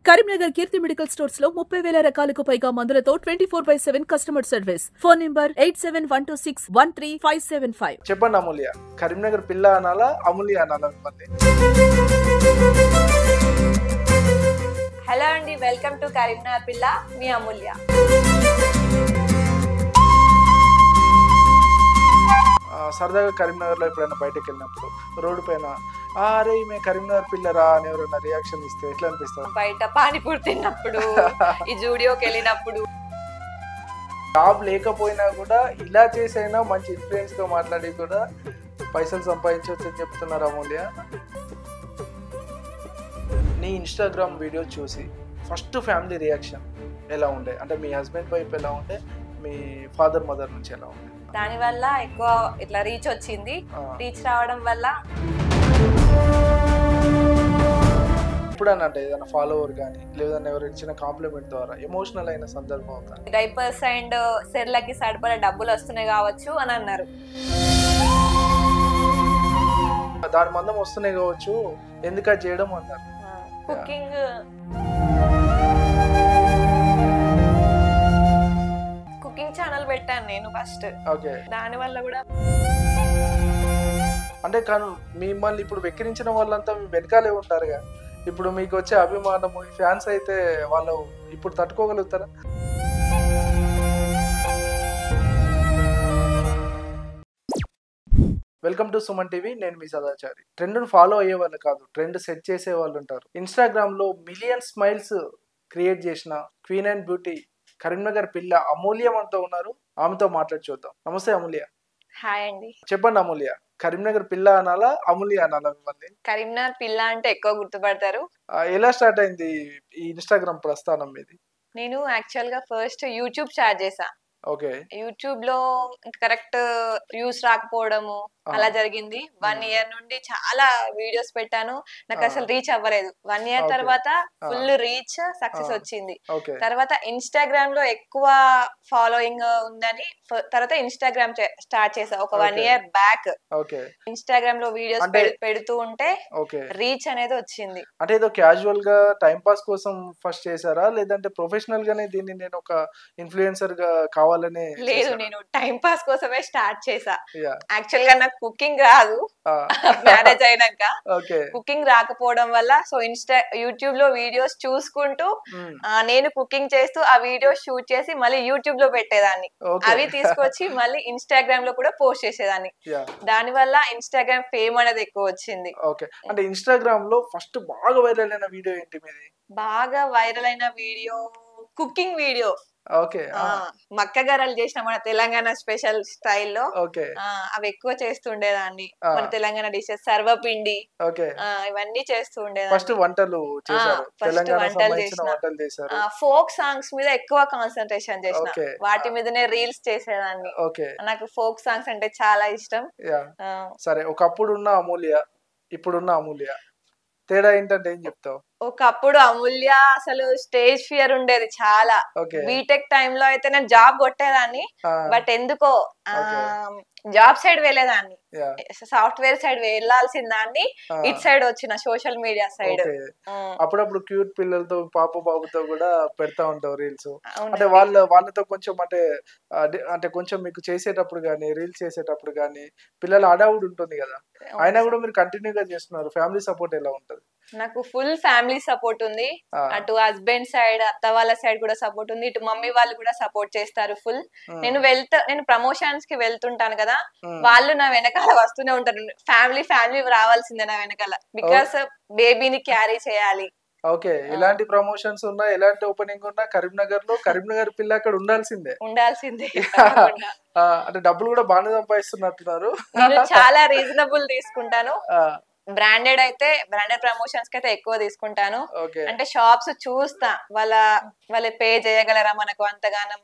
కరీంనగర్ కీర్తి medical stores లో 30,000 రకాలకు పైగా మందులతో 24/7 కస్టమర్ సర్వీస్. Phone number 8712613575. చెప్పండి అమూల్య, కరీంనగర్ పిల్ల అనాలా అమూల్య అనాలా మిమ్మల్ని? హలో అండి, వెల్కమ్ టు కరీంనగర్ పిల్ల, మీ అమూల్య. సరదాగా కరీంనగర్లో ఎప్పుడైనా బయటకు వెళ్ళినప్పుడు రోడ్డు పైన అరే ఈమె కరీంనగర్ పిల్లరా అని ఎవరైనా రియాక్షన్ ఇస్తే ఎట్లా అనిపిస్తుంది? బయట పానీపూరి తిన్నప్పుడు, ఈ జూడియోకి వెళ్ళినప్పుడు, జాబ్ లేకపోయినా కూడా ఇలా చేసైనా మంచి ఇన్ఫ్లుయెన్స్ గా మాట్లాడి కూడా పైసలు సంపాదించవచ్చు అని చెప్తున్నారు అమూల్య. నీ ఇన్స్టాగ్రామ్ వీడియో చూసి ఫస్ట్ ఫ్యామిలీ రియాక్షన్ ఎలా ఉండే? అంటే మీ హస్బెండ్ వైపు ఎలా ఉండే, మీ ఫాదర్ మదర్ నుంచి ఎలా ఉండే? దానివల్ల ఎక్కువ ఇట్లా రీచ్ వచ్చింది. రీచ్ రావడం వల్ల ఎప్పుడన్నా అంటే ఏదైనా ఫాలోవర్ కానీ లేదన్నా ఎవరు ఇచ్చిన కాంప్లిమెంట్ ద్వారా ఎమోషనల్ అయిన సందర్భం అవుతాను? డైపర్స్ అండ్ సెర్లకి సరిపడే డబ్బులు వస్తున్నాయి కావచ్చు అని అన్నారు. దాని మందం వస్తున్నాయి కావచ్చు, ఎందుకు అది చేయడం అన్నారు. కుకింగ్ ఛానల్ పెట్టాను నేను ఫస్ట్. ఓకే, దాని వల్ల కూడా అంటే కానీ మిమ్మల్ని ఇప్పుడు వెక్కిరించిన వాళ్ళంతా మీ వెనకాలే ఉంటారుగా. ఇప్పుడు మీకు వచ్చే అభిమానము ఫ్యాన్స్ అయితే వాళ్ళు ఇప్పుడు తట్టుకోగలుగుతారా? వెల్కమ్ టు సుమన్ టీవీ, నేను మీ సదాచారి. ట్రెండ్ను ఫాలో అయ్యే వాళ్ళు కాదు, ట్రెండ్ సెట్ చేసే వాళ్ళు ఉంటారు. ఇన్స్టాగ్రామ్ లో మిలియన్ స్మైల్స్ క్రియేట్ చేసిన క్వీన్ అండ్ బ్యూటీ కరీంనగర్ పిల్ల అమూల్య మనతో ఉన్నారు. ఆమెతో మాట్లాడి చూద్దాం. నమస్తే అమూల్య. హాయ్ అండి. చెప్పండి అమూల్య, కరీంనగర్ పిల్ల అనాలా అమూల్య అనాలా మిమ్మల్ని? కరీంనగర్ పిల్ల అంటే ఎక్కువ గుర్తుపడతారు. ఎలా స్టార్ట్ అయింది ఈ ఇన్స్టాగ్రామ్ ప్రస్థానం మీది? నేను యాక్చువల్ గా ఫస్ట్ యూట్యూబ్ స్టార్ట్ చేసా. ఓకే, యూట్యూబ్ లో కరెక్ట్ వ్యూస్ రాకపోవడము అలా జరిగింది. 1 ఇయర్ నుండి చాలా వీడియోస్ పెట్టాను, నాకు అసలు రీచ్ అవ్వలేదు. 1 ఇయర్ తర్వాత ఫుల్ రీచ్ సక్సెస్ వచ్చింది. తర్వాత ఇన్స్టాగ్రామ్ లో ఎక్కువ ఫాలోయింగ్ ఉందని తర్వాత ఇన్స్టాగ్రామ్ స్టార్ట్ చేసా ఒక 1 ఇయర్ బ్యాక్. ఇన్స్టాగ్రామ్ లో వీడియోస్ పెడుతూ ఉంటే రీచ్ అనేది వచ్చింది. అంటే ఏదో క్యాజువల్ గా టైం పాస్ కోసం ఫస్ట్ చేసారా, లేదంటే ప్రొఫెషనల్ గానే దీన్ని నేను ఒక ఇన్ఫ్లుయెన్సర్ గా కావాలని? లేదు, నేను టైం పాస్ కోసమే స్టార్ట్ చేసా. యాక్చువల్ గా నాకు కుకింగ్ రాదు. మ్యారేజ్ అయినాక కుకింగ్ రాకపోవడం వల్ల సో యూట్యూబ్ లో వీడియోస్ చూసుకుంటూ నేను కుకింగ్ చేస్తూ ఆ వీడియోస్ షూట్ చేసి మళ్ళీ యూట్యూబ్ లో పెట్టేదాన్ని. అవి తీసుకొచ్చి మళ్ళీ ఇన్స్టాగ్రామ్ లో కూడా పోస్ట్ చేసేదాన్ని. దాని వల్ల ఇన్స్టాగ్రామ్ ఫేమ్ అనేది ఎక్కువ వచ్చింది. ఓకే, అంటే ఇన్స్టాగ్రామ్ లో ఫస్ట్ బాగా వైరల్ అయిన వీడియో ఏంటి మీది? బాగా వైరల్ అయిన వీడియో కుకింగ్ వీడియో. ఓకే, మక్క గారెలు చేసిన మన తెలంగాణ స్పెషల్ స్టైల్లో అవి ఎక్కువ చేస్తుండేదాన్ని. మన తెలంగాణ డిషెస్, సర్వపిండి, ఇవన్నీ చేస్తూ ఉండేదాన్ని. ఫస్ట్ వంటలు చేశారు, వంటలు చేసిన. ఫోక్ సాంగ్స్ మీద ఎక్కువ కాన్సన్ట్రేషన్ చేసిన, వాటి మీదనే రీల్స్ చేసేదాన్ని. నాకు ఫోక్ సాంగ్స్ అంటే చాలా ఇష్టం. సరే, ఒకప్పుడు ఉన్న అమూల్య ఇప్పుడున్న అమూల్య తేడా ఏంటంటే ఏం చెప్తావు? ఒకప్పుడు అమూల్య అసలు స్టేజ్ ఫియర్ ఉండేది చాలా. బీటెక్ టైంలో అయితే నేను జాబ్ కొట్టేదాన్ని, బట్ ఎందుకో జాబ్ సైడ్ వెళ్ళేదాన్ని. సాఫ్ట్వేర్ సైడ్ వెళ్ళాల్సిన దాన్ని ఇట్ సైడ్ వచ్చిన సోషల్ మీడియా సైడ్. అప్పుడప్పుడు క్యూట్ పిల్లలతో బాబుతో కూడా పెడతా ఉంటావు రీల్స్. అంటే వాళ్ళతో కొంచెం అంటే కొంచెం మీకు చేసేటప్పుడు గానీ రీల్స్ చేసేటప్పుడు గానీ పిల్లల అడావుడు ఉంటుంది కదా, అయినా కూడా మీరు కంటిన్యూగా చేస్తున్నారు. ఫ్యామిలీ సపోర్ట్ ఎలా ఉంటది? నాకు ఫుల్ ఫ్యామిలీ సపోర్ట్ ఉంది. అటు హస్బెండ్ సైడ్, అత్త వాళ్ళ సైడ్ కూడా సపోర్ట్ ఉంది. ఇటు మమ్మీ వాళ్ళు కూడా సపోర్ట్ చేస్తారు ఫుల్. నేను ప్రమోషన్స్ కి వెళ్తుంటాను కదా, వాళ్ళు నా వెనకాల వస్తూనే ఉంటారు. ఫ్యామిలీ రావాల్సిందే నా వెనకాల, బికాస్ బేబీని క్యారీ చేయాలి. ఓకే, ఎలాంటి ప్రమోషన్స్ ఉన్నా ఎలాంటి ఓపెనింగ్ ఉన్నా కరీంనగర్ పిల్ల అక్కడ ఉండాల్సిందే. అంటే డబ్బులు కూడా బాగానే సంపాదిస్తున్నట్టున్నారు. నేను చాలా రీజనబుల్ తీసుకుంటాను. బ్రాండెడ్ ప్రమోషన్స్ కి అయితే ఎక్కువ తీసుకుంటాను. అంటే షాప్స్ చూస్తా, వాళ్ళ పే చేయగలరా మనకు అంతగానం.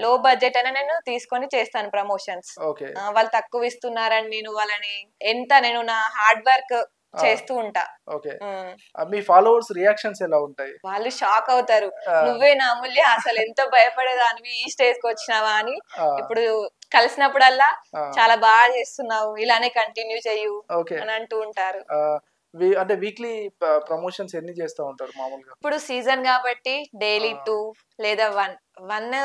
లో బడ్జెట్ అయినా నేను తీసుకొని చేస్తాను ప్రమోషన్స్. వాళ్ళు తక్కువ ఇస్తున్నారని నేను నా హార్డ్ వర్క్ చేస్తూ ఉంటా. మీ ఫాలోవర్స్ రియాక్షన్స్ ఎలా ఉంటాయి? వాళ్ళు షాక్ అవుతారు, నువ్వే నా అమూల్య అసలు ఎంతో భయపడేదానివి ఈ స్టేజ్ కి వచ్చినావా అని. ఇప్పుడు కలిసినప్పుడల్లా చాలా బాగా చేస్తున్నావు, ఇలానే కంటిన్యూ చెయ్యు అని అంటూ ఉంటారు. అంటే వీక్లీ ప్రమోషన్స్ ఎన్ని చేస్తా ఉంటారు మామూలుగా? ఇప్పుడు సీజన్ కాబట్టి డైలీ ఆ! 2 లేదా 1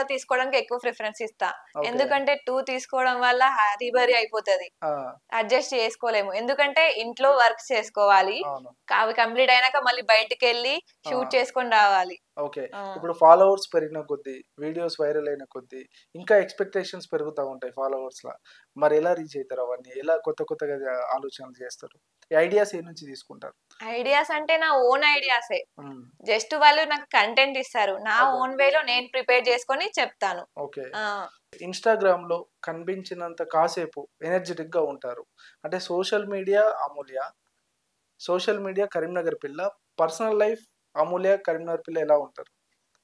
తీసుకోవడానికి ఎక్కువ ప్రిఫరెన్స్ ఇస్తా. ఓకే. ఎందుకంటే 2 తీసుకోవడం వల్ల హరీబరీ అయిపోతది. ఆ! అడ్జస్ట్ చేసుకోలేము. ఎందుకంటే ఇంట్లో వర్క్స్ చేసుకోవాలి. అవును. అవి కంప్లీట్ అయినాక మళ్ళీ బయటికెళ్ళి షూట్ ఆ! చేసుకొని రావాలి. ఓకే. ఆ! ఇప్పుడు ఫాలోవర్స్ పెరిగిన కొద్దీ, వీడియోస్ వైరల్ అయిన కొద్దీ, ఇంకా ఎక్స్‌పెక్టేషన్స్ పెరుగుతా ఉంటాయి ఫాలోవర్స్‌ల. మరి ఎలా రీచ్ అయితారు అవన్నీ? ఎలా కొత్త కొత్తగా ఆలోచనలు చేస్తారు? ఈ ఐడియాస్ ఏ నుంచి తీసుకుంటారు? ఐడియాస్ అంటే నా ఓన్ ఐడియాసే. హ్మ్. జస్ట్ వాళ్ళు నాకు కంటెంట్ ఇస్తారు. నా అదే. ఓన్ వేలో నేను ప్రిపేర్ చేసుకొని చెప్తాను. ఓకే. ఆ! ఇన్‌స్టాగ్రామ్‌లో కనిపించినంత కాసేపు ఎనర్జిటిక్‌గా ఉంటారు. అంటే సోషల్ మీడియా కరీంనగర్ పిల్ల, పర్సనల్ లైఫ్ అమూల్య కరీంనగర్ పిల్ల ఎలా ఉంటారు?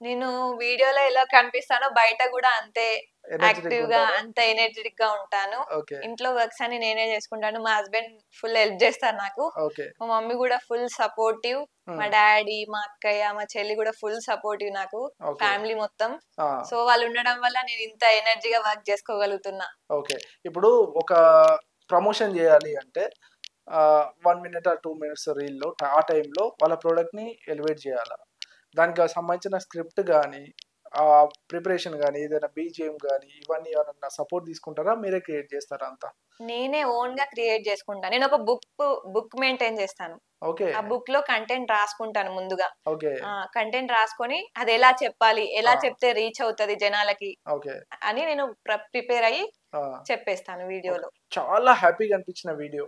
నేను వీడియోలో ఎలా కనిపిస్తానో బయట గూడా అంతే ఎనర్జిటిక్‌గా యాక్టివ్‌గా, ఉంటారా? అంత ఎనర్జిటిక్‌గా ఉంటాను. ఓకే. ఇంట్లో వర్క్స్ అన్ని నేనే చేసుకుంటాను. మా హస్బెండ్ ఫుల్ హెల్ప్ చేస్తారు నాకు. ఓకే. మా మమ్మీ గూడా ఫుల్ సపోర్టివ్. మా హ్మ్. డ్యాడీ, మా అక్కయ్య, మా చెల్లి గూడా ఫుల్ సపోర్టివ్ నాకు. ఓకే. ఫ్యామిలీ మొత్తం. ఆ! సో, వాళ్ళు ఉండడం వల్ల నేను ఇంత ఎనర్జీగా వర్క్ చేసుకోగలుగుతున్నా. ఓకే. ఇప్పుడు ఒక ప్రమోషన్ జేయాలి అంటే 1 మినిట్ ఆర్ 2 మినిట్స్ రీల్‌లో ఆ టైంలో వాళ్ళ ప్రొడక్ట్‌ని ఎలివేట్ జేయాల. దానికి సంబంధించిన స్క్రిప్ట్ గాని, ప్రిపరేషన్ గాని, ఏదైనా బీజీఎం గాని ఇవన్నీ ఎవరన్నా సపోర్ట్ తీసుకుంటారా? మీరే క్రియేట్ జేస్తారా అంతా? నేనే ఓన్‌గా క్రియేట్ చేసుకుంటా. నేను ఒక బుక్ మెయింటైన్ చేస్తాను. ఓకే. ఆ బుక్‌లో కంటెంట్ రాసుకుంటాను ముందుగా. ఓకే. కంటెంట్ రాసుకొని అది ఎలా చెప్పాలి? ఎలా ఆ! చెప్తే రీచ్ అవుతది జనాలకి ఓకే. అని నేను ప్రిపేర్ అయ్యి ఆ! చెప్పేస్తాను ఓకే. వీడియోలో. చాలా హ్యాపీగా అనిపించిన వీడియో.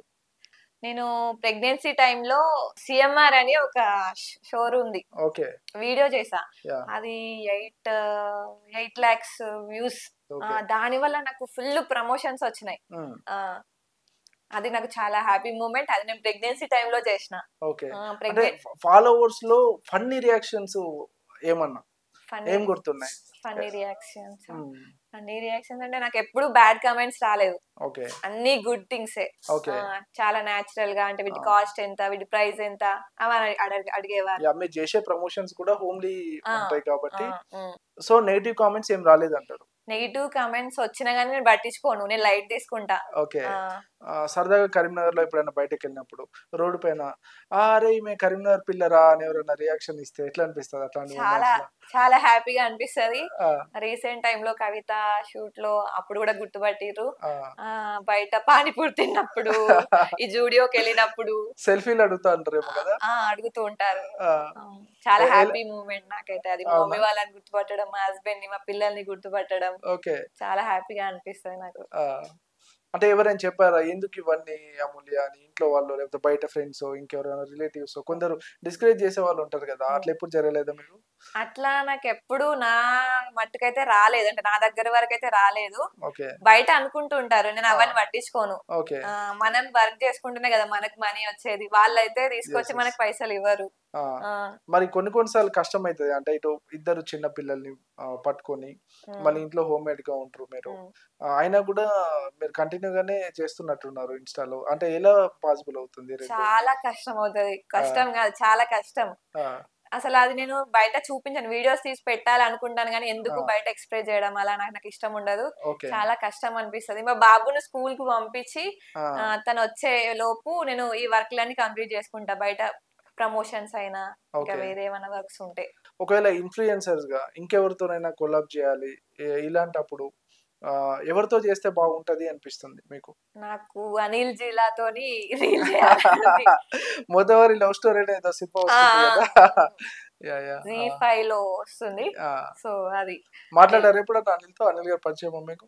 నేను ప్రెగ్నెన్సీ టైమ్‌లో సీఎంఆర్ అని ఒక షోరూమ్‌ది ఓకే. వీడియో చేశా. యాహ్! అది 8 లాక్స్ వ్యూస్. ఓకే. దానివల్ల నాకు ఫుల్ ప్రమోషన్స్ వచ్చినాయి. హ్మ్. ఆ! అది నాకు చాలా హ్యాపీ మూమెంట్. అది నేను ప్రెగ్నెన్సీ టైమ్‌లో చేసిన. ఓకే. అంటే ప్రెగ్నె ఫాలోవర్స్‌లో ఫన్నీ రియాక్షన్స్ ఏమన్నా? ఫన్నీ ఏం గుర్తున్నాయి? ఫన్నీ రియాక్షన్సా? హ్మ్. ఫన్నీ రియాక్షన్స్ అంటే నాకెప్పుడు బ్యాడ్ కామెంట్స్ రాలేదు. ఓకే. అన్నీ గుడ్ థింగ్సే. ఓకే. చాలా నేచురల్‌గా అంటే ఆ! వీటి కాస్ట్ ఎంత? వీటి ప్రైస్ ఎంత? అవని అడిగేవారు. యాహ్! మీరు చేసే ప్రమోషన్స్ కూడా హోమ్‌లీ ఆ! ఉంటాయి ఆ! కాబట్టి, హ్మ్. సో, నెగెటివ్ కామెంట్స్ ఏం రాలేదంటారు. నెగెటివ్ కామెంట్స్ వచ్చినా గాని నేను పట్టించుకోను. నేను లైట్ తీసుకుంటా. ఓకే. ఆ! సరదాగా కరీంనగర్‌లో ఎప్పుడైనా బయటకెళ్ళినప్పుడు రోడ్డు పైన "అరే! ఈమె కరీంనగర్ పిల్లరా" అని ఎవరైనా రియాక్షన్ ఇస్తే ఎట్లా అనిపిస్తది అట్లాంటి చాలా, మొమెంట్స్‌లో? చాలా హ్యాపీగా అనిపిస్తది. ఆ! రీసెంట్ టైమ్‌లో కవిత షూట్‌లో అప్పుడు గూడా గుర్తుపట్టిర్రు. ఆ! బయట పానీపూరి తిన్నప్పుడు, ఈ జూడియోకెళ్ళినప్పుడు సెల్ఫీలు అడుగుతా ఉంటారేమో కదా! అడుగుతూ ఉంటారు. ఆ! చాలా ఎలా హ్యాపీ మూమెంట్ నాకైతే అది. మా అవునా? మమ్మీ వాళ్ళని గుర్తుపట్టడం, మా హస్బెండ్‌ని, మా పిల్లల్ని గుర్తుపట్టడం ఓకే. చాలా హ్యాపీగా అనిపిస్తది నాకు. ఆ! అంటే ఎవరైనా చెప్పారా? ఎందుకివన్నీ అమూల్య అని ఇంట్లో వాళ్ళు లేకపోతే బయట ఫ్రెండ్సో, ఇంకెవరైనా రిలేటివ్సో కొందరు డిస్కరేజ్ చేసేవాళ్ళు ఉంటారు కదా! హ్మ్. అట్లా ఎప్పుడు జరగలేదా మీకు? అట్లా నాకెప్పుడు నా మట్టుకైతే రాలేదు. అంటే నా దగ్గర వరకైతే రాలేదు. ఓకే. బయట అనుకుంటూ ఉంటారు. నేను ఆ! అవన్నీ పట్టించుకోను. ఓకే. మనం వర్క్ చేసుకుంటేనే కదా మనకు మనీ వచ్చేది. వాళ్ళైతే యెస్. తీసుకొచ్చి యెస్. మనకు పైసలివ్వరు. ఆ! ఆ! మరి కొన్ని సార్లు కష్టమైతది. అంటే ఇటు ఇద్దరు చిన్న పిల్లల్ని పట్టుకొని హ్మ్. మళ్ళీ ఇంట్లో హోమ్‌మేడ్‌గా ఉంటరు మీరు. హ్మ్. అయినా గూడా మీరు కంటిన్యూగానే చేస్తున్నట్టున్నారు ఇన్‌స్టాలో. అంటే ఎలా పాసిబుల్ అవుతుంది 2? చాలా కష్టమవుతది. ఆ! కష్టం గాదు చాలా కష్టం. ఆ! అసలది నేను బయట చూపించను. వీడియోస్ తీసి పెట్టాలనుకుంటాను గానీ, ఆ! ఎందుకు బయట ఎక్స్‌ప్రెస్ జేయడం అలా నాకిష్టం ఉండదు. ఓకే. చాలా కష్టం అనిపిస్తది. మా బాబుని స్కూల్‌కి పంపించి ఆ! తనొచ్చే లోపు నేను ఈ వర్క్‌లన్నీ కంప్లీట్ జేసుకుంటా. బయట ప్రమోషన్స్ అయినా, ఇంకా ఓకే. వేరే ఏమన్నా వర్క్స్ ఉంటే. ఒకవేళ ఇన్‌ఫ్లుయెన్సర్స్‌గా ఇంకెవరితోనైనా కొలాబ్ చేయాలి. ఇలాంటప్పుడు ఎవరితో చేస్తే బాగుంటది అనిపిస్తుంది మీకు? నాకు అనిల్ జిలాతోని రీల్ జేయాలనుంది. 'గోదావరి లవ్ స్టోరీ' అనే ఏదో సినిమా ఆ! వస్తుంది ఆ! గదా! అవును. యాహ్! యాహ్! ఆ! జీ5లో వస్తుంది. ఆ! సో, అది. అనిల్ మాట్లాడారా ఎప్పుడన్నా అనిల్‌తో? అనిల్ గారు పరిచయమా మీకు?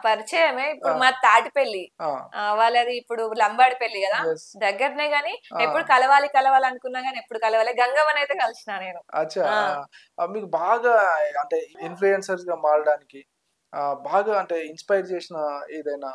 పరిచయమే. ఆ! ఇప్పుడు మాది తాటిపెల్లి. ఆ! వాళ్ళది ఇప్పుడు లంబాడిపెల్లి గదా! యెస్. దగ్గరనే గాని ఆ! ఎప్పుడు కలవాలి అనుకున్నా గాని ఎప్పుడు కలవలే. గంగవ్వనైతే కలిసినా నేను. అచ్చా! ఆ! ఆ! మీకు బాగా అంటే ఇన్‌ఫ్లుయెన్సర్స్‌గా మారడానికి బాగా అంటే ఇన్‌స్పైర్ చేసిన ఏదైనా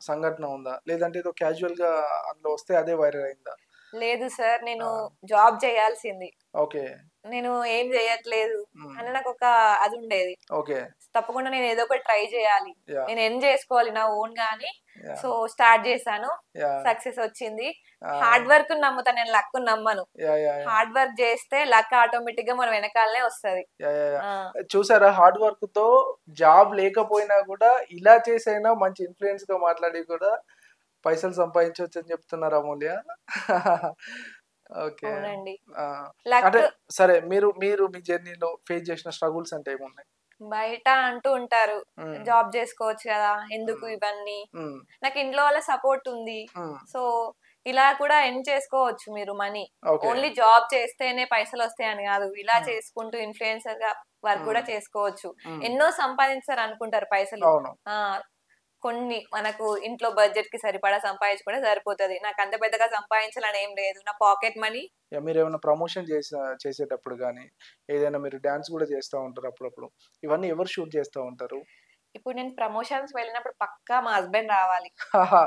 సంఘటన ఉందా? లేదంటే ఏదో క్యాజువల్‌గా అందులో వస్తే అదే వైరల్ అయిందా? లేదు సార్. నేను ఆ! జాబ్ చేయాల్సింది. ఓకే. నేను ఏం జేయట్లేదు హ్మ్. అని నాకొక అదుండేది. ఓకే. తప్పకుండా నేను ఏదో ఒకటి ట్రై చేయాలి. యాహ్! నేను ఎర్న్ చేసుకోవాలి నా ఓన్‌గా అని సో, యాహ్! స్టార్ట్ చేశాను. యాహ్! సక్సెస్ వచ్చింది. ఆ! హార్డ్ వర్క్‌ని నమ్ముతా. నేను లక్‌ని నమ్మను. యాహ్! హార్డ్ వర్క్ చేస్తే లక్ ఆటోమేటిక్‌గా మన వెనకాలనే వస్తది. యాహ్! ఆ! చూసారా హార్డ్ వర్క్‌తో జాబ్ లేకపోయినా గూడా ఇలా చేసైనా మంచి ఇన్‌ఫ్లుయెన్స్‌గా మాట్లాడి కూడా పైసలు సంపాదించవచ్చు అని చెప్తున్నారు అమూల్య. ఓకే. అవునండి. అంటే లక్ సరే మీరు మీరు మీ జర్నీలో ఫేస్ చేసిన స్ట్రగుల్స్ అంటే ఏమున్నాయి? బయట అంటూ ఉంటారు. హ్మ్. జాబ్ చేసుకోవచ్చు కదా! ఎందుకు హ్మ్. ఇవన్నీ? హ్మ్. నాకు ఇంట్లో వాళ్ళ సపోర్ట్ ఉంది. హ్మ్. సో, ఇలా కూడా ఎర్న్ చేసుకోవచ్చు మీరు మనీ. ఓకే. ఓన్లీ జాబ్ చేస్తేనే పైసలొస్తాయని గాదు. ఇలా హ్మ్. చేసుకుంటూ ఇన్‌ఫ్లుయెన్సర్‌గా వర్క్ హ్మ్. కూడా చేసుకోవచ్చు. హ్మ్. ఎన్నో సంపాదించారనుకుంటారు పైసలు. అవును. ఆ! కొన్ని మనకు ఇంట్లో బడ్జెట్‌కి సరిపడా సంపాదించుకుంటే సరిపోతది. నాకంత పెద్దగా సంపాదించాలని ఏం లేదు. నా పాకెట్ మనీ మీరేమైనా ప్రమోషన్ చేసేటప్పుడు గాని, ఏదైనా మీరు డాన్స్ గూడా చేస్తా ఉంటారు అప్పుడప్పుడు. ఇవన్నీ ఎవరు షూట్ చేస్తా ఉంటారు? ఇప్పుడు నేను ప్రమోషన్స్‌కి వెళ్ళినప్పుడు పక్కా మా హస్బెండ్ రావాలి.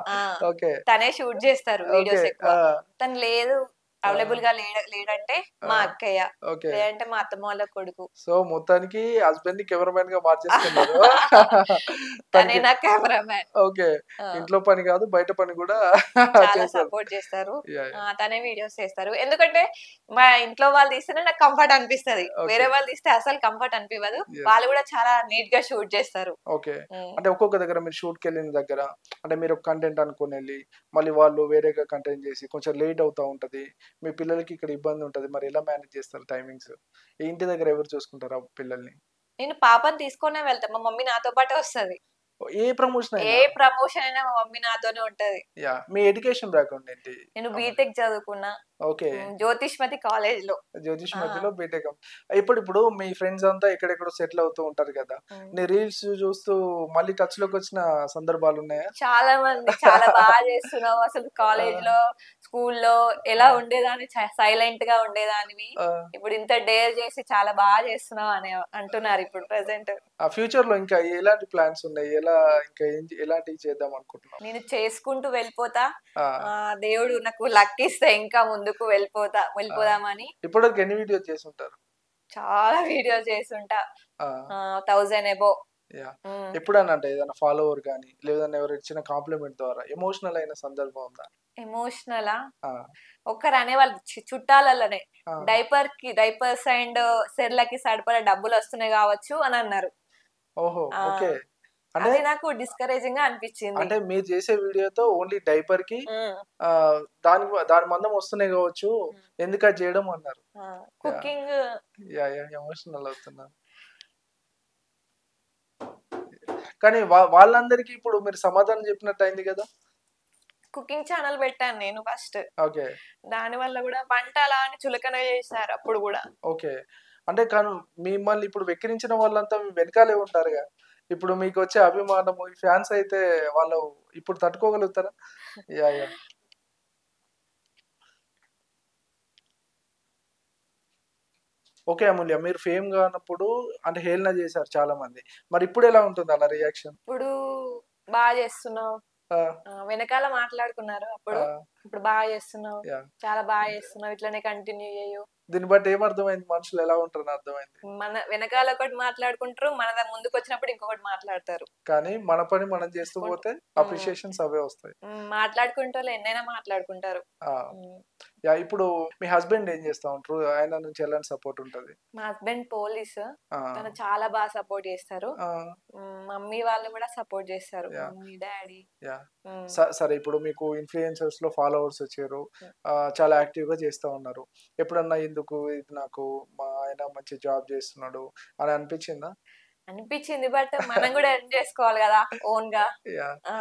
ఆ! ఓకే. తనే షూట్ జేస్తారు ఓకే. వీడియోస్ ఎక్కువ. ఆ! తను లేదు ఆ! అవైలబుల్‌గా లేడంటే ఆ! మా అక్కయ్య. ఓకే. లేదంటే మా అత్తమ్మ వాళ్ళ కొడుకు. సో, మొత్తానికి హస్బెండ్‌ని కెమెరామాన్‌గా మార్చేసుకున్నారు. తనే తనకి నా కెమెరామాన్. ఓకే. ఆ! ఇంట్లో పని గాదు, బయట పని గూడా చాలా చేశారు. సపోర్ట్ చేస్తారు. యాహ్! యాహ్! తనే వీడియోస్ చేస్తారు. ఎందుకంటే మా ఇంట్లో వాళ్ళు తీస్తేనే నాకు కంఫర్ట్ అనిపిస్తది. వేరే ఓకే. వాళ్ళు తీస్తే అసలు కంఫర్ట్ అనిపివ్వదు. యెస్. వాళ్ళు గూడా చాలా నీట్‌గా షూట్ చేస్తారు. ఓకే. హ్మ్. అంటే ఒక్కొక్క దగ్గర మీరు షూట్‌కెళ్ళిన దగ్గర అంటే మీరు ఒక కంటెంట్ అనుకోనెళ్ళి, మళ్ళీ వాళ్ళు వేరేగా కంటెంట్ జేసి కొంచెం లేట్ అవుతా ఉంటది. మీ పిల్లలకి ఇక్కడ ఇబ్బంది ఉంటది. మరి ఎలా మేనేజ్ చేస్తారు టైమింగ్స్? ఇంటి దగ్గర ఎవరు చూసుకుంటారు ఆ పిల్లల్ని? నేను పాపని తీసుకొనే వెళ్తా. మా మమ్మీ నాతో పాటే వస్తది. ఏ ప్రమోషన్ ఏ అయినా? ప్రమోషన్ అయినా మా మమ్మీ నాతోనే ఉంటది. యాహ్! మీ ఎడ్యుకేషన్ బ్యాక్‌గ్రౌండ్ ఏంటి? నేను అమూల్య? బీటెక్ చదువుకున్నా. ఓకే. జ్యోతిష్మతి కాలేజ్‌లో. జ్యోతిష్ ఆ! మధ్యలో బీటెక్. ఇప్పుడు మీ ఫ్రెండ్స్ అంతా ఎక్కడెక్కడో సెటిల్ అవుతూ ఉంటారు గదా! హ్మ్. నీ రీల్స్ చూస్తూ మళ్ళీ టచ్‌లోకొచ్చిన సందర్భాలున్నాయా? చాలా మంది చాలా బాగా చేస్తున్నావు. అసలు ఆ! కాలేజ్‌లో, స్కూల్‌లో ఆ! ఎలా ఉండేదాన్ని సైలెంట్‌గా ఉండేదానివి. ఆ! ఇప్పుడు ఇంత డేర్ చేసి చాలా బాగా చేస్తున్నావు అని అంటున్నారు ఇప్పుడు ప్రెజెంట్. ఆ ఫ్యూచర్‌లో ఇంకా ఎలాంటి ప్లాన్స్ ఉన్నాయి? ఇంకా ఎలాంటివి చేద్దాం అనుకుంటున్నావు? నేను చేసుకుంటూ వెళ్ళిపోతా. ఆ! దేవుడు నాకు లక్ ఇస్తే ఇంకా ముందుకు ఆ! వెళ్ళిపోదామని ఇప్పటివరకు ఎన్ని వీడియోస్ చేసుంటారు? చాలా వీడియోస్ చేసుంటా. ఆ! 1000 అబోవ్. యాహ్! హ్మ్. ఎప్పుడన్నా అంటే ఏదైనా ఫాలోవర్ గాని, లేదన్నా ఎవరు ఇచ్చిన కాంప్లిమెంట్ ద్వారా ఎమోషనల్ అయిన సందర్భం ఉందా? ఎమోషనలా? ఆ! ఒక్కరు అనేవాళ్ళు చుట్టాలలోనే. ఆ! డైపర్స్ అండ్ సెర్‌లకి సరిపడా డబ్బులొస్తున్నాయి గావచ్చు అని అన్నారు. ఓహో! ఆ! ఓకే. అంటే అది నాకు డిస్కరేజింగ్‌గా అనిపిచ్చింది. అంటే మీరు చేసే వీడియోతో ఓన్లీ డైపర్‌కి హ్మ్. దాని మందం వస్తున్నాయి గావచ్చు. హ్మ్. ఎందుకది జేయడం అన్నారు. ఆ! యాహ్! Cooking yeah! ఎమోషనల్ అవుతున్నా. కానీ వాళ్ళందరికీ ఇప్పుడు మీరు సమాధానం చెప్పినట్టు అయింది గదా! కుకింగ్ ఛానెల్ పెట్టాను నేను ఫస్ట్. ఓకే. దానివల్ల గూడా వంట అలా అని చులకన చేశారు అప్పుడు గూడా. ఓకే. అంటే మిమ్మల్ని ఇప్పుడు వెక్కిరించిన వాళ్ళంతా మీ వెనకాలే ఉంటారుగా. ఇప్పుడు మీకొచ్చే అభిమానము, ఈ ఫ్యాన్స్ అయితే వాళ్ళు ఇప్పుడు తట్టుకోగలుగుతారా? యాహ్! ఓకే అమూల్య. మీరు ఫేమ్ గానప్పుడు అంటే హేళన జేశారు చాలా మంది. మరి ఇప్పుడెలా ఉంటుంది అలా రియాక్షన్? ఇప్పుడు బా చేస్తున్నావు. ఆ! వెనకాల మాట్లాడుకున్నారు ఆ! అప్పుడు. ఇప్పుడు బాగా చేస్తున్నావు. యాహ్! చాలా బాగా చేస్తున్నావు. ఇట్లనే కంటిన్యూ చెయ్యు. దీన్ని బట్టి ఏమర్థమైంది? మనుషులు ఎలా ఉంటారని అర్థమైంది. మన వెనకాల ఒకటి మాట్లాడుకుంటారు. ముందుకొచ్చినప్పుడు ఇంకొకటి మాట్లాడతారు. కానీ మన పని మనం చేస్తూ చేసుకుంటూ పోతే హ్మ్. అప్రిషియేషన్స్ అవే వస్తాయి. మాట్లాడుకుంటోళ్ళు ఎన్నైనా మాట్లాడుకుంటారు. ఆ! హ్మ్. ఇప్పుడు మీ హస్బెండ్ ఏం చేస్తా ఉంటారు? ఆయన నుంచి ఎలాంటి సపోర్ట్ ఉంటది? మా హస్బెండ్ పోలీసు. ఆ! తను చాలా బాగా సపోర్ట్ చేస్తారు. ఆ! మమ్మీ వాళ్ళు కూడా సపోర్ట్ చేస్తారు. యాహ్! Mummy, daddy. యాహ్! హ్మ్. సరే ఇప్పుడు మీకు ఇన్‌ఫ్లుయెన్సర్స్‌లో ఫాలోవర్స్ వచ్చారు. హ్మ్. చాలా యాక్టివ్‌గా చేస్తా ఉన్నారు. ఎప్పుడన్నా ఎందుకు ఇది నాకు మా ఆయన మంచి జాబ్ చేస్తున్నాడు అని అనిపించిందా? అనిపిచ్చింది. బట్ మనం కూడా ఎర్న్ చేసుకోవాలి గదా! ఓన్‌గా. యాహ్! ఆ!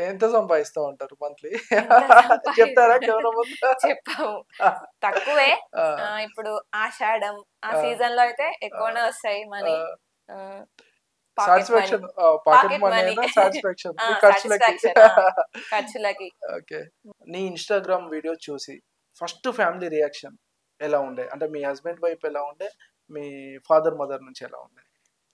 ఎంత సంపాదిస్తా ఉంటారు మంత్లీ? ఎంత చెప్తారా కెమెరా ముందు? చెప్పము. తక్కువే. ఆ! ఇప్పుడు ఆషాఢం ఆ ఆ! సీజన్‌లో అయితే ఆ! ఎక్కువనే వస్తాయి ఆ! మనీ. ఆహ్, pocket money. Satisfaction pocket pocket money money. అయినా సాటిస్ఫాక్షన్ ఆ! మీ ఖర్చులకి. సాటిస్ఫాక్షన్. ఖర్చులకి. ఓకే. నీ ఇన్‌స్టాగ్రామ్ వీడియో చూసి ఫస్ట్ ఫ్యామిలీ రియాక్షన్ ఎలా ఉండే? అంటే మీ హస్బెండ్ వైపు ఎలా ఉండే? మీ ఫాదర్, మదర్ నుంచి ఎలా ఉండే?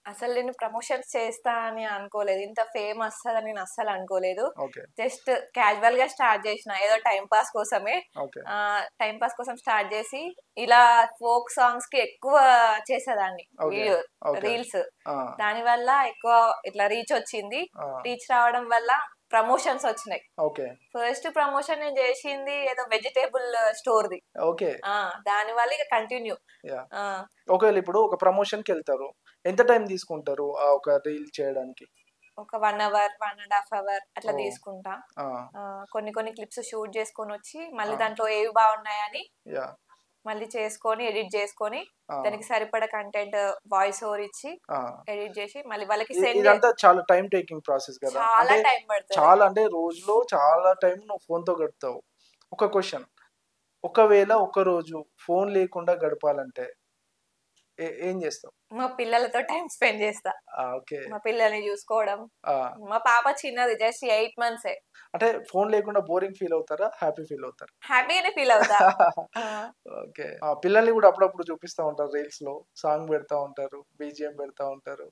అసలు నేను ప్రమోషన్స్ చేస్తా అని అనుకోలేదు. ఇంత ఫేమ్ వస్తదని నేను అస్సలు అనుకోలేదు. ఓకే. జస్ట్ క్యాజువల్‌గా స్టార్ట్ చేసిన. ఏదో టైమ్ పాస్ కోసమే. ఓకే. టైమ్ పాస్ కోసం స్టార్ట్ చేసి ఇలా ఫోక్ సాంగ్స్‌కి ఎక్కువ చేసేదాన్ని ఓకే. Video okay. రీల్స్. ఆ! దానివల్ల ఎక్కువ ఇట్లా రీచ్ వచ్చింది. ఆ! రీచ్ రావడం వల్ల ప్రమోషన్స్ వచ్చినాయి. ఓకే. ఫస్ట్ ప్రమోషన్ నేను చేసింది ఏదో వెజిటబుల్ స్టోర్‌ది. ఓకే. ఆ! దానివల్ల ఇక కంటిన్యూ. యాహ్! ఆ! ఒకవేళ ఇప్పుడు ఒక ప్రమోషన్‌కెళ్తారు. ఎంత టైం తీసుకుంటారు ఒక రీల్ చేయడానికి? ఒక 1 అవర్ 1.5 అవర్ అట్లా ఓ తీసుకుంటా. ఆ, కొన్ని క్లిప్స్ షూట్ చేసుకొని వచ్చి మళ్ళీ ఆ, దాంట్లో ఏవి బాగున్నాయని యా మళ్ళీ చేసుకొని ఎడిట్ చేసుకొని ఆ, దానికి సరిపడ కంటెంట్ వాయిస్ ఓవర్ ఇచ్చి ఆ. ఎడిట్ చేసి మళ్ళీ వాళ్ళకి సెండ్ ఇదంతా చాలా టైం టేకింగ్ ప్రాసెస్ కదా, చాలా అంటే టైం పడుతుంది. చాలా అంటే రోజులో చాలా టైం నువ్వు ఫోన్తో గడుపుతావు. ఒక క్వశ్చన్, ఒకవేళ ఒక రోజు ఫోన్ లేకుండా గడపాలంటే ఏం చేస్తావు? మా పిల్లలతో టైం స్పెండ్ చేస్తా. ఓకే. మా పిల్లల్ని చూసుకోవడం. ఆ, మా పాప చిన్నది, జస్ట్ 8 మంత్స్. అంటే ఫోన్ లేకుండా బోరింగ్ ఫీల్ అవుతారా, హ్యాపీ ఫీల్ అవుతారా? హ్యాపీగానే ఫీల్ అవుతా. ఆ, ఓకే. పిల్లల్ని కూడా అప్పుడప్పుడు చూపిస్తా ఉంటారు రీల్స్ లో, సాంగ్ పెడతా ఉంటారు, బీజిఎం పెడతా ఉంటారు.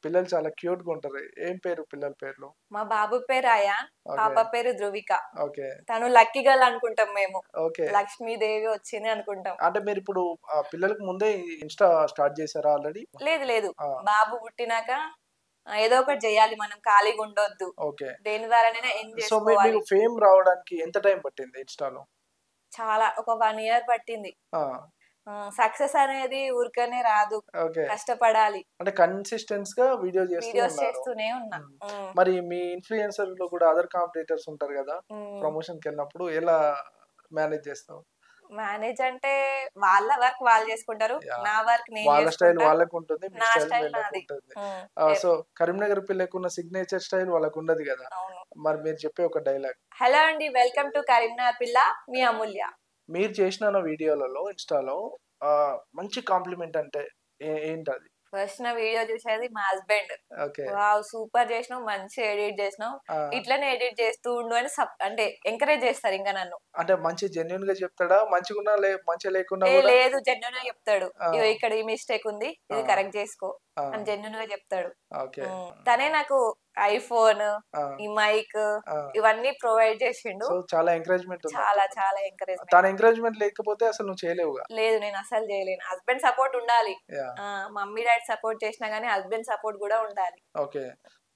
పిల్లలు చాలా క్యూట్ గా ఉంటారు. ఏం పేరు పిల్లల పేర్లు? మా బాబు పేరు అయాన్, ఓకే. పాప పేరు ధృవిక. ఓకే. తను లక్కీ గర్ల్ అనుకుంటాం మేము, ఓకే. లక్ష్మీదేవి వచ్చింది అనుకుంటాం. అంటే మీరు ఇప్పుడు పిల్లలకు ముందే ఇన్స్టా స్టార్ట్ చేశారా ఆల్రెడీ? లేదు లేదు, బాబు పుట్టినాక ఏదో ఒకటి చేయాలి, మనం ఖాళీగా ఉండొద్దు, ఓకే. దేని ద్వారానైనా ఎండ్ సో మీకు చేసుకోవాలి. ఫేమ్ రావడానికి ఎంత టైం పట్టింది ఇన్స్టాలో? చాలా, ఒక 1 ఇయర్ పట్టింది. సక్సెస్ అనేది ఊరికనే రాదు, ఓకే. కష్టపడాలి. అంటే కన్సిస్టెన్స్ గా వీడియో చేస్తూ వీడియోస్ ఉన్నారు. చేస్తూనే ఉన్నా. మరి మీ ఇన్ఫ్లుయెన్సర్ లో కూడా అదర్ కాంపిటీటర్స్ ఉంటారు కదా, ప్రమోషన్ కి వెళ్ళినప్పుడు ఎలా మేనేజ్ చేస్తావు? మేనేజ్ అంటే వాళ్ళ వర్క్ వాళ్ళు చేసుకుంటారు, నా వర్క్ నేను వాళ్ళ స్టైల్ చేసుకుంటా, వాళ్ళకు ఉంటుంది, మీ నా స్టైల్ స్టైల్ వీళ్ళకు నాది. ఉంటుంది. సో కరీంనగర్ పిల్లకు ఉన్న సిగ్నేచర్ స్టైల్ వాళ్ళకు ఉండదు కదా, అవును. మరి మీరు చెప్పే ఒక డైలాగ్. హలో అండి, వెల్కమ్ టు కరీంనగర్ పిల్ల, మీ అమూల్య. మీరు చేసిన వీడియోలలో ఇన్స్టాలో మంచి కాంప్లిమెంట్ అంటే ఏంటది? ఫస్ట్ నా వీడియో చూసేది మా హస్బెండ్, ఓకే. వావ్ సూపర్ చేసినావు, మంచి ఎడిట్ చేసినావు, ఇట్లనే ఎడిట్ చేస్తూ ఉండు అని అంటే ఎంకరేజ్ చేస్తారు ఇంకా నన్ను. అంటే మంచి జెన్యున్ గా చెప్తాడా? మంచిగా మంచి లేకున్నా ఏ కూడా లేదు, జెన్యున్ గా చెప్తాడు. ఇగో ఇక్కడ ఈ మిస్టేక్ ఉంది, ఇది కరెక్ట్ చేసుకో అని జెన్యున్ గా చెప్తాడు. ఓకే. తనే నాకు ఐఫోన్, ఈ మైక్ ఇవన్నీ ప్రొవైడ్ చేసిండు. సో చాలా ఎంకరేజ్మెంట్ ఉంది. చాలా చాలా ఎంకరేజ్మెంట్. తన ఎంకరేజ్మెంట్ లేకపోతే అసలు నువ్వు చేయలేవుగా. లేదు, నేను అసలు చేయలేను. హస్బెండ్ సపోర్ట్ ఉండాలి. యా. మమ్మీ డాడీ సపోర్ట్ చేసినా గానీ హస్బెండ్ సపోర్ట్ కూడా ఉండాలి. ఓకే.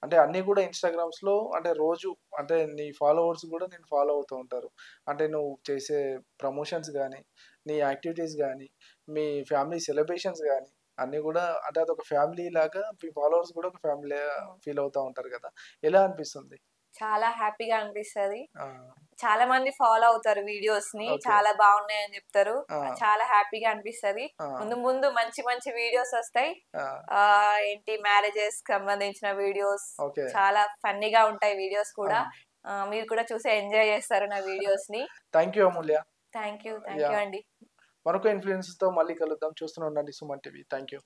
అంటే అన్ని కూడా ఇన్స్టాగ్రామ్స్ లో, అంటే రోజు అంటే నీ ఫాలోవర్స్ కూడా నేను ఫాలో అవుతూ ఉంటారు. అంటే నువ్వు చేసే ప్రమోషన్స్ కానీ, నీ యాక్టివిటీస్ కానీ, మీ ఫ్యామిలీ సెలబ్రేషన్స్ కానీ అన్ని కూడా, అంటే అదొక ఫ్యామిలీ లాగా మీ ఫాలోవర్స్ కూడా ఒక ఫ్యామిలీ ఫీల్ అవుతా ఉంటారు కదా, ఎలా అనిపిస్తుంది? చాలా హ్యాపీగా అనిపిస్తది. ఆ, చాలా మంది ఫాలో అవుతారు వీడియోస్ ని, ఓకే. చాలా బాగున్నాయని చెప్తారు. ఆ, చాలా హ్యాపీగా అనిపిస్తది. ఆ, ముందు ముందు మంచి మంచి వీడియోస్ వస్తాయి. ఆ, ఏంటి మ్యారేజెస్ సంబంధించిన వీడియోస్, ఓకే. చాలా ఫన్నీగా ఉంటాయి వీడియోస్ కూడా. ఆ. మీరు కూడా చూసి ఎంజాయ్ చేస్తారు నా వీడియోస్ ని. Thank you Amulya. Thank you yeah. అండి. మరొక ఇన్ఫ్లుయెన్స్ తో మళ్ళీ కలుద్దాం. చూస్తూనే ఉండండి సుమన్ టీవీ. Thank you.